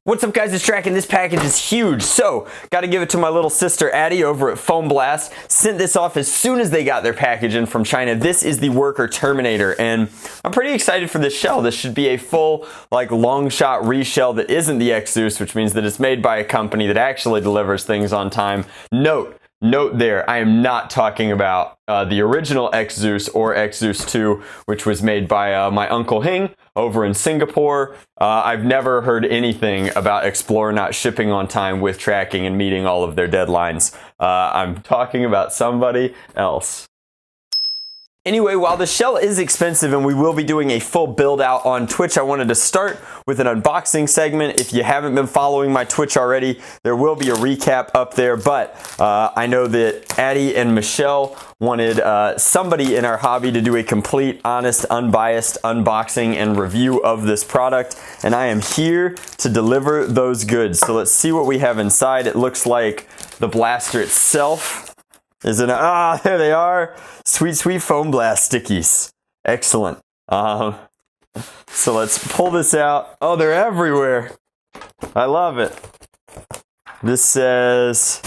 What's up guys, it's Drac and this package is huge, so gotta give it to my little sister Addie over at Foam Blast. Sent this off as soon as they got their package in from China. This is the Worker Terminator and I'm pretty excited for this shell. This should be a full like Longshot reshell that isn't the X-Zeus, which means that it's made by a company that actually delivers things on time. Note there, I am not talking about the original X-Zeus or X-Zeus 2, which was made by my Uncle Hing over in Singapore. I've never heard anything about Explorer not shipping on time with tracking and meeting all of their deadlines. I'm talking about somebody else. Anyway, while the shell is expensive and we will be doing a full build out on Twitch, I wanted to start with an unboxing segment. If you haven't been following my Twitch already, there will be a recap up there, but I know that Addie and Michelle wanted somebody in our hobby to do a complete, honest, unbiased unboxing and review of this product, and I am here to deliver those goods. So let's see what we have inside. It looks like the blaster itself. There they are. Sweet Foam Blast stickies. Excellent. So let's pull this out. Oh, they're everywhere. I love it. This says,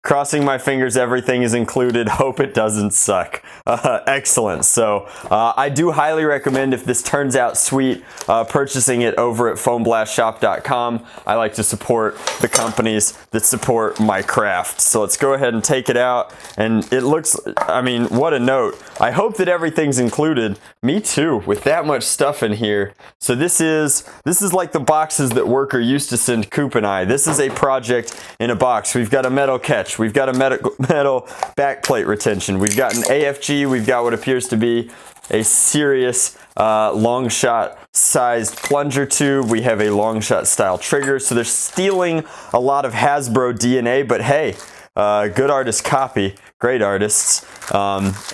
crossing my fingers, everything is included. Hope it doesn't suck. Excellent. So I do highly recommend, if this turns out sweet, purchasing it over at foamblastshop.com. I like to support the companies that support my craft. So let's go ahead and take it out. And it looks, I mean, what a note. I hope that everything's included. Me too, with that much stuff in here. So this is like the boxes that Worker used to send Coop and I. This is a project in a box. We've got a metal catch. We've got a metal backplate retention. We've got an AFG. We've got what appears to be a serious Longshot sized plunger tube. We have a Longshot style trigger. So they're stealing a lot of Hasbro DNA, but hey, good artist copy. Great artists.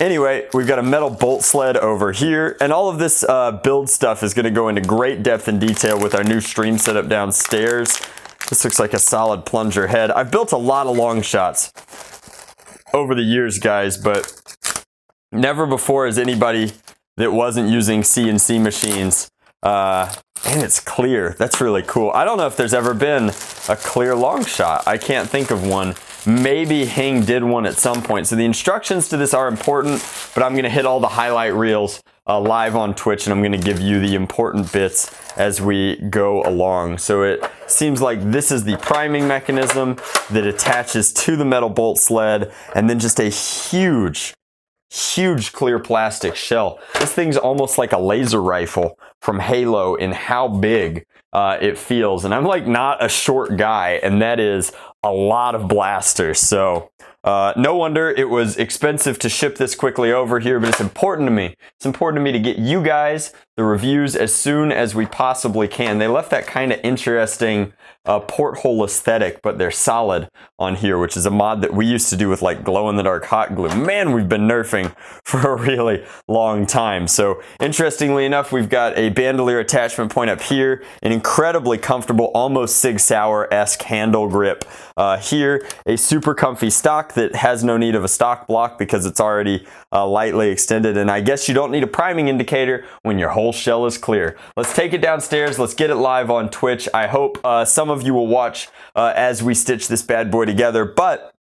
Anyway, we've got a metal bolt sled over here, and all of this build stuff is going to go into great depth and detail with our new stream setup downstairs. This looks like a solid plunger head. I've built a lot of Longshots over the years, guys, but never before has anybody that wasn't using CNC machines. And it's clear. That's really cool. I don't know if there's ever been a clear Longshot. I can't think of one. Maybe Hing did one at some point. So the instructions to this are important, but I'm going to hit all the highlight reels live on Twitch, and I'm going to give you the important bits as we go along. So it seems like this is the priming mechanism that attaches to the metal bolt sled, and then just a huge clear plastic shell. This thing's almost like a laser rifle from Halo in how big it feels. And I'm like not a short guy, and that is a lot of blasters. So no wonder it was expensive to ship this quickly over here, but it's important to me. It's important to me to get you guys the reviews as soon as we possibly can. They left that kind of interesting porthole aesthetic, but they're solid on here, which is a mod that we used to do with like glow-in-the-dark hot glue. Man, we've been nerfing for a really long time. So interestingly enough, we've got a bandolier attachment point up here, an incredibly comfortable, almost Sig Sauer-esque handle grip here, a super comfy stock that has no need of a stock block because it's already lightly extended, and I guess you don't need a priming indicator when your whole shell is clear. Let's take it downstairs. Let's get it live on Twitch. I hope some of you will watch as we stitch this bad boy together, but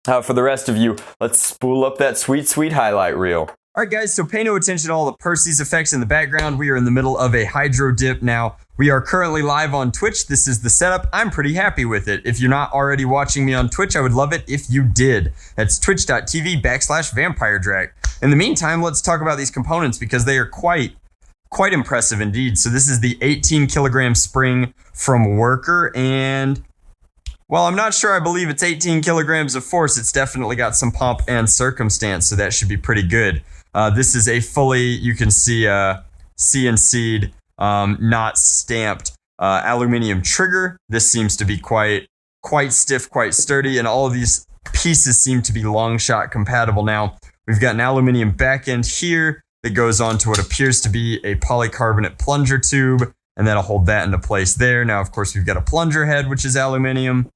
for the rest of you, let's spool up that sweet highlight reel. Alright guys, so pay no attention to all the Percy's effects in the background. We are in the middle of a hydro dip now. We are currently live on Twitch. This is the setup. I'm pretty happy with it. If you're not already watching me on Twitch, I would love it if you did. That's twitch.tv/vampiredrac. In the meantime, let's talk about these components because they are quite impressive indeed. So this is the 18 kilogram spring from Worker, and well, I'm not sure I believe it's 18 kilograms of force. It's definitely got some pomp and circumstance, so that should be pretty good. This is a fully, you can see, CNC'd, not stamped aluminum trigger. This seems to be quite stiff, quite sturdy, and all of these pieces seem to be Longshot compatible now. We've got an aluminum back end here that goes on to what appears to be a polycarbonate plunger tube, and that'll hold that into place there. Now, of course, we've got a plunger head, which is aluminum.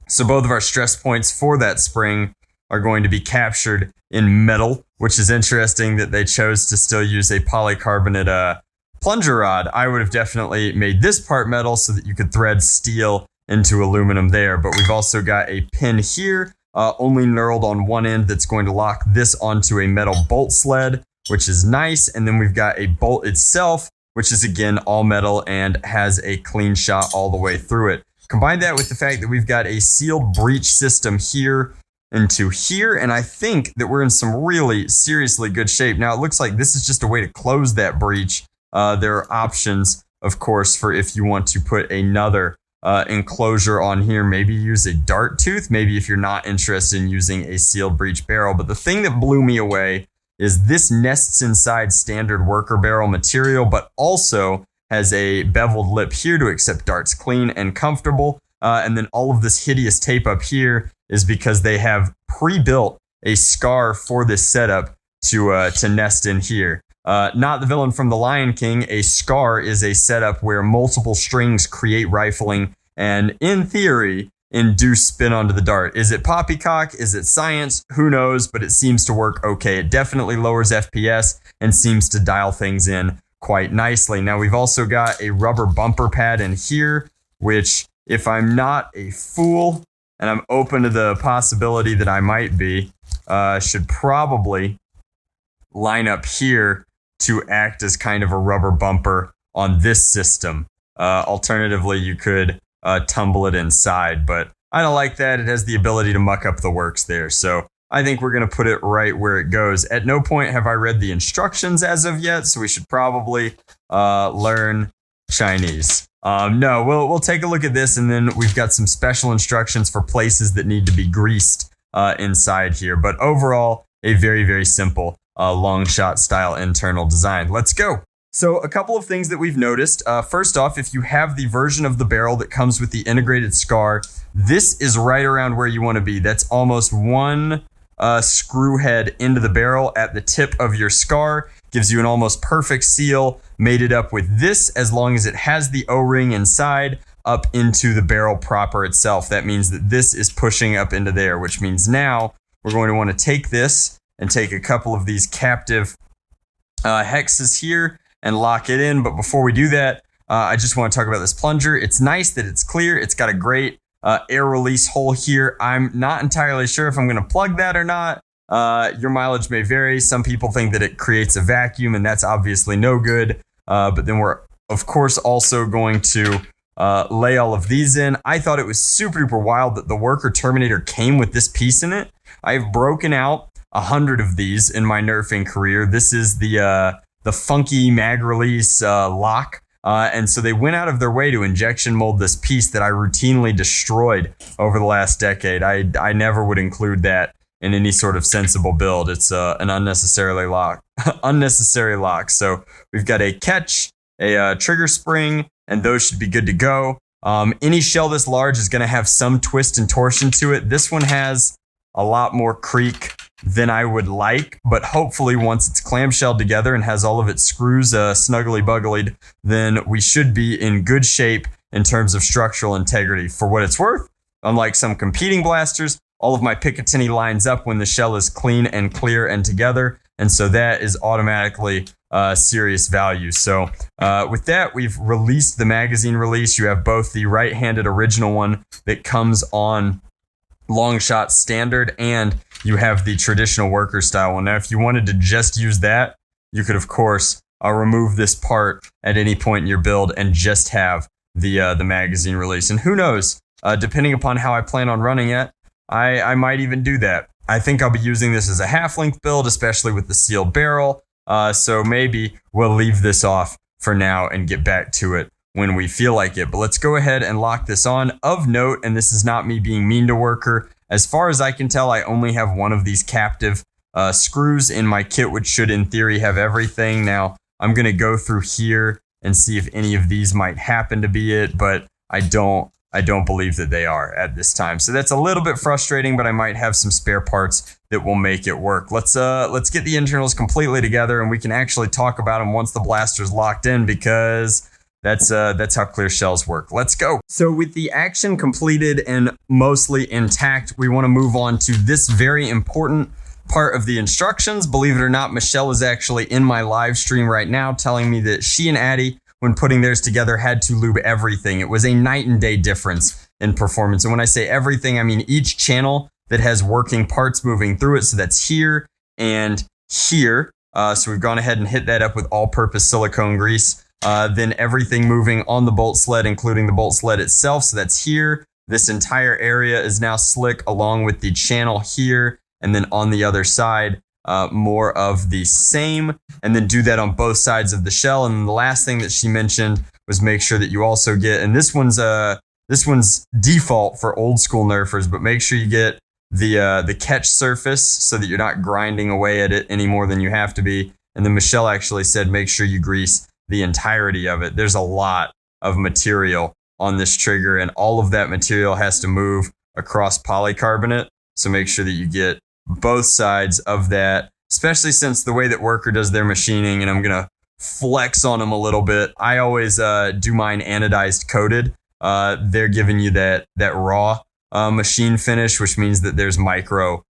So both of our stress points for that spring are going to be captured in metal, which is interesting that they chose to still use a polycarbonate plunger rod. I would have definitely made this part metal so that you could thread steel into aluminum there. But we've also got a pin here, only knurled on one end, that's going to lock this onto a metal bolt sled, which is nice. And then we've got a bolt itself, which is again all metal and has a clean shot all the way through it. Combine that with the fact that we've got a sealed breech system here into here, and I think that we're in some really seriously good shape. Now it looks like this is just a way to close that breech. There are options, of course, for if you want to put another enclosure on here, maybe use a dart tooth, maybe if you're not interested in using a sealed breech barrel. But the thing that blew me away is this nests inside standard worker barrel material, but also has a beveled lip here to accept darts clean and comfortable. And then all of this hideous tape up here is because they have pre-built a scar for this setup to nest in here. Not the villain from The Lion King, a scar is a setup where multiple strings create rifling and, in theory, induce spin onto the dart. Is it poppycock? Is it science? Who knows, but it seems to work okay. It definitely lowers FPS and seems to dial things in quite nicely. Now, we've also got a rubber bumper pad in here, which, if I'm not a fool, and I'm open to the possibility that I might be, should probably line up here to act as kind of a rubber bumper on this system. Alternatively, you could tumble it inside, but I don't like that. It has the ability to muck up the works there. So I think we're going to put it right where it goes. At no point have I read the instructions as of yet, so we should probably learn Chinese. No, we'll take a look at this, and then we've got some special instructions for places that need to be greased inside here. But overall, a very, very simple Longshot style internal design. Let's go. So a couple of things that we've noticed. First off, if you have the version of the barrel that comes with the integrated scar, this is right around where you want to be. That's almost one screw head into the barrel at the tip of your scar. Gives you an almost perfect seal, mated up with this, as long as it has the O-ring inside, up into the barrel proper itself. That means that this is pushing up into there, which means now we're going to want to take this and take a couple of these captive hexes here and lock it in. But before we do that, I just want to talk about this plunger. It's nice that it's clear. It's got a great air release hole here. I'm not entirely sure if I'm going to plug that or not. Your mileage may vary. Some people think that it creates a vacuum, and that's obviously no good. But then we're, of course, also going to lay all of these in. I thought it was super duper wild that the Worker Terminator came with this piece in it. I've broken out 100 of these in my nerfing career. This is the funky mag release lock. And so they went out of their way to injection mold this piece that I routinely destroyed over the last decade. I never would include that in any sort of sensible build. It's an unnecessary lock. So we've got a catch, a trigger spring, and those should be good to go. Any shell this large is going to have some twist and torsion to it. This one has a lot more creak than I would like, but hopefully once it's clamshelled together and has all of its screws snuggly buggly, then we should be in good shape in terms of structural integrity. For what it's worth, unlike some competing blasters, all of my Picatinny lines up when the shell is clean and clear and together, and so that is automatically serious value. So with that, we've released the magazine release. You have both the right-handed original one that comes on Longshot standard, and you have the traditional worker style one. Now, if you wanted to just use that, you could, of course, remove this part at any point in your build and just have the magazine release. And who knows, depending upon how I plan on running it, I might even do that. I think I'll be using this as a half-length build, especially with the sealed barrel. So maybe we'll leave this off for now and get back to it when we feel like it. But let's go ahead and lock this on. Of note, and this is not me being mean to Worker, as far as I can tell, I only have one of these captive screws in my kit, which should in theory have everything. Now, I'm going to go through here and see if any of these might happen to be it, but I don't believe that they are at this time. So that's a little bit frustrating, but I might have some spare parts that will make it work. Let's get the internals completely together, and we can actually talk about them once the blaster's locked in, because That's how clear shells work. Let's go. So with the action completed and mostly intact, we want to move on to this very important part of the instructions. Believe it or not, Michelle is actually in my live stream right now telling me that she and Addie, when putting theirs together, had to lube everything. It was a night and day difference in performance. And when I say everything, I mean each channel that has working parts moving through it. So that's here and here. So we've gone ahead and hit that up with all-purpose silicone grease. Then everything moving on the bolt sled, including the bolt sled itself. So that's here. This entire area is now slick, along with the channel here. And then on the other side, more of the same. And then do that on both sides of the shell. And the last thing that she mentioned was make sure that you also get, and this one's default for old school nerfers, but make sure you get the catch surface so that you're not grinding away at it any more than you have to be. And then Michelle actually said make sure you grease the entirety of it. There's a lot of material on this trigger, and all of that material has to move across polycarbonate. So make sure that you get both sides of that, especially since the way that Worker does their machining, and I'm going to flex on them a little bit. I always do mine anodized coated. They're giving you that raw machine finish, which means that there's micro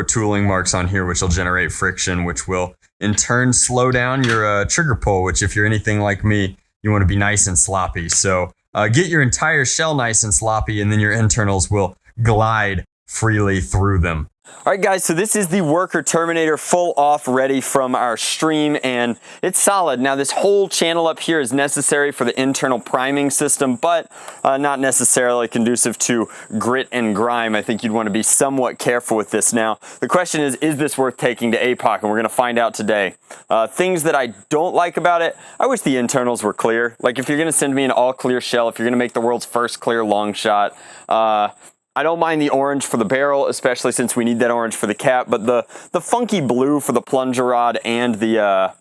tooling marks on here, which will generate friction, which will in turn slow down your trigger pull, which if you're anything like me, you want to be nice and sloppy. So get your entire shell nice and sloppy, and then your internals will glide freely through them. All right, guys, so this is the Worker Terminator full off ready from our stream, and it's solid. Now, this whole channel up here is necessary for the internal priming system, but not necessarily conducive to grit and grime. I think you'd want to be somewhat careful with this. Now, the question is this worth taking to APOC? And we're going to find out today. Things that I don't like about it, I wish the internals were clear. Like, if you're going to send me an all clear shell, if you're going to make the world's first clear long shot, I don't mind the orange for the barrel, especially since we need that orange for the cap, but the funky blue for the plunger rod and the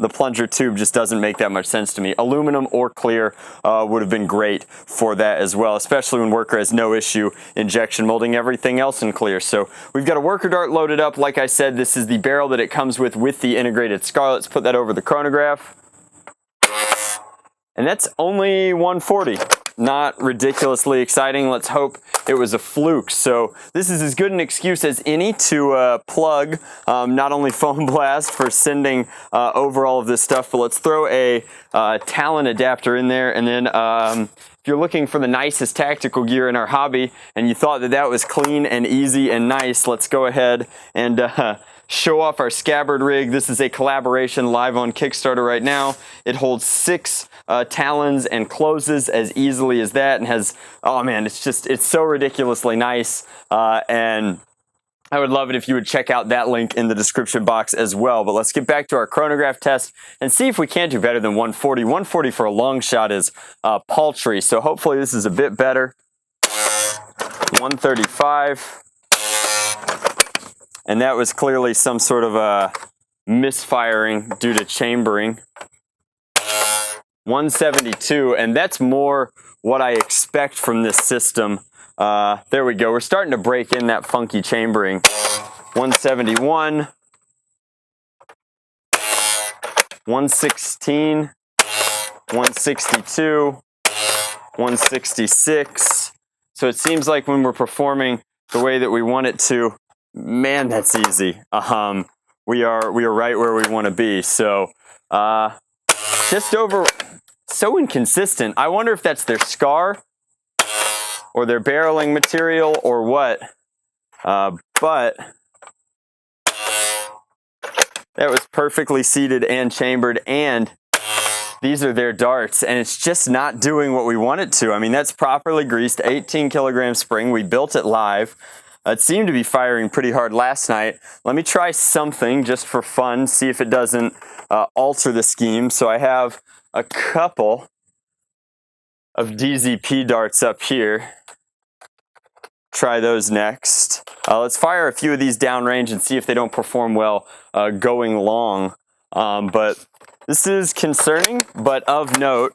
plunger tube just doesn't make that much sense to me. Aluminum or clear would have been great for that as well, especially when Worker has no issue injection molding everything else in clear. So we've got a Worker dart loaded up. Like I said, this is the barrel that it comes with the integrated scar. Let's put that over the chronograph. And that's only 140. Not ridiculously exciting. Let's hope it was a fluke. So this is as good an excuse as any to plug not only Foam Blast for sending over all of this stuff, but let's throw a Talon adapter in there. And then if you're looking for the nicest tactical gear in our hobby and you thought that that was clean and easy and nice, let's go ahead and show off our scabbard rig. This is a collaboration live on Kickstarter right now. It holds 6 talons and closes as easily as that, and has, oh man, it's so ridiculously nice, and I would love it if you would check out that link in the description box as well. But let's get back to our chronograph test and see if we can't do better than 140. 140 for a long shot is paltry, so hopefully this is a bit better. 135. And that was clearly some sort of a misfiring due to chambering. 172, and that's more what I expect from this system. There we go. We're starting to break in that funky chambering. 171. 116. 162. 166. So it seems like when we're performing the way that we want it to, man, that's easy. We are right where we want to be. So just over, so inconsistent. I wonder if that's their scar or their barreling material or what. But that was perfectly seated and chambered, and these are their darts, and it's just not doing what we want it to. I mean, that's properly greased, 18 kilogram spring. We built it live. It seemed to be firing pretty hard last night. Let me try something just for fun, see if it doesn't alter the scheme. So I have a couple of DZP darts up here. Try those next. Let's fire a few of these downrange and see if they don't perform well going long. But this is concerning, but of note.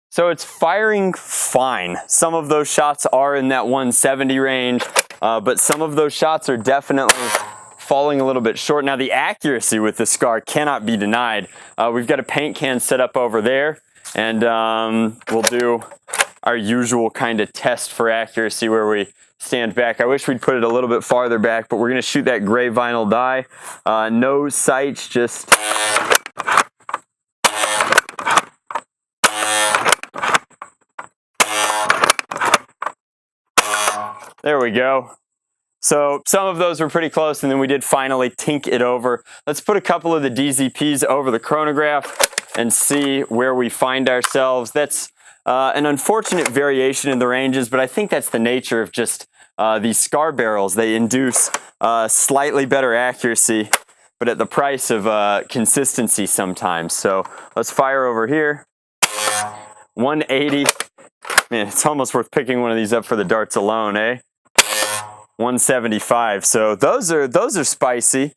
So it's firing fine. Some of those shots are in that 170 range. but some of those shots are definitely falling a little bit short. Now the accuracy with this scar cannot be denied. We've got a paint can set up over there, and we'll do our usual kind of test for accuracy where we stand back. I wish we'd put it a little bit farther back, but we're going to shoot that gray vinyl dye. No sights, just there we go. So some of those were pretty close, and then we did finally tink it over. Let's put a couple of the DZPs over the chronograph and see where we find ourselves. That's an unfortunate variation in the ranges, but I think that's the nature of just these scar barrels. They induce slightly better accuracy, but at the price of consistency sometimes. So let's fire over here. 180. Man, it's almost worth picking one of these up for the darts alone, eh? 175. So those are spicy.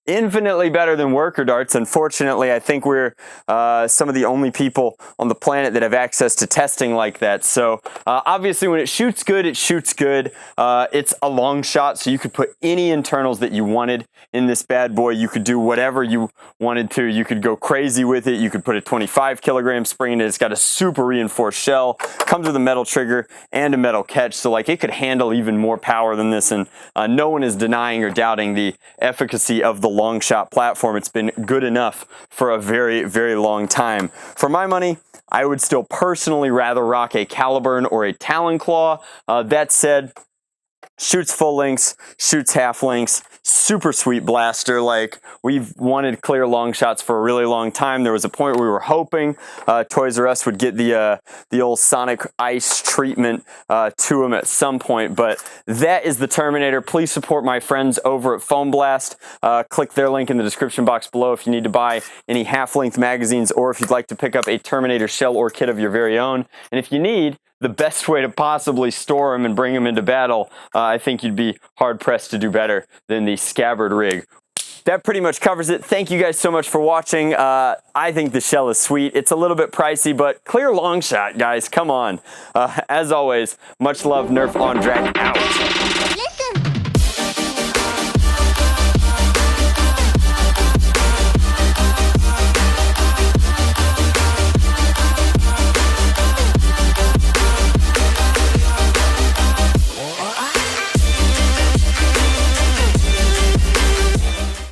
Infinitely better than worker darts. Unfortunately, I think we're some of the only people on the planet that have access to testing like that. So obviously when it shoots good, it shoots good. It's a long shot, so you could put any internals that you wanted in this bad boy. You could do whatever you wanted to. You could go crazy with it. You could put a 25 kilogram spring in it. It's got a super reinforced shell, comes with a metal trigger and a metal catch. So like it could handle even more power than this, and no one is denying or doubting the efficacy of the Longshot platform. It's been good enough for a very, very long time. For my money, I would still personally rather rock a Caliburn or a Talon Claw. That said, shoots full lengths, shoots half lengths, super sweet blaster. Like, we've wanted clear long shots for a really long time. There was a point where we were hoping Toys R Us would get the old sonic ice treatment to them at some point, but that is the Terminator. Please support my friends over at Foam Blast. Click their link in the description box below if you need to buy any half-length magazines, or if you'd like to pick up a Terminator shell or kit of your very own. And if you need the best way to possibly store them and bring them into battle, I think you'd be hard-pressed to do better than the Scabbard rig. That pretty much covers it. Thank you guys so much for watching. I think the shell is sweet. It's a little bit pricey, but clear long shot, guys. Come on. As always, much love, Nerf on Drac out.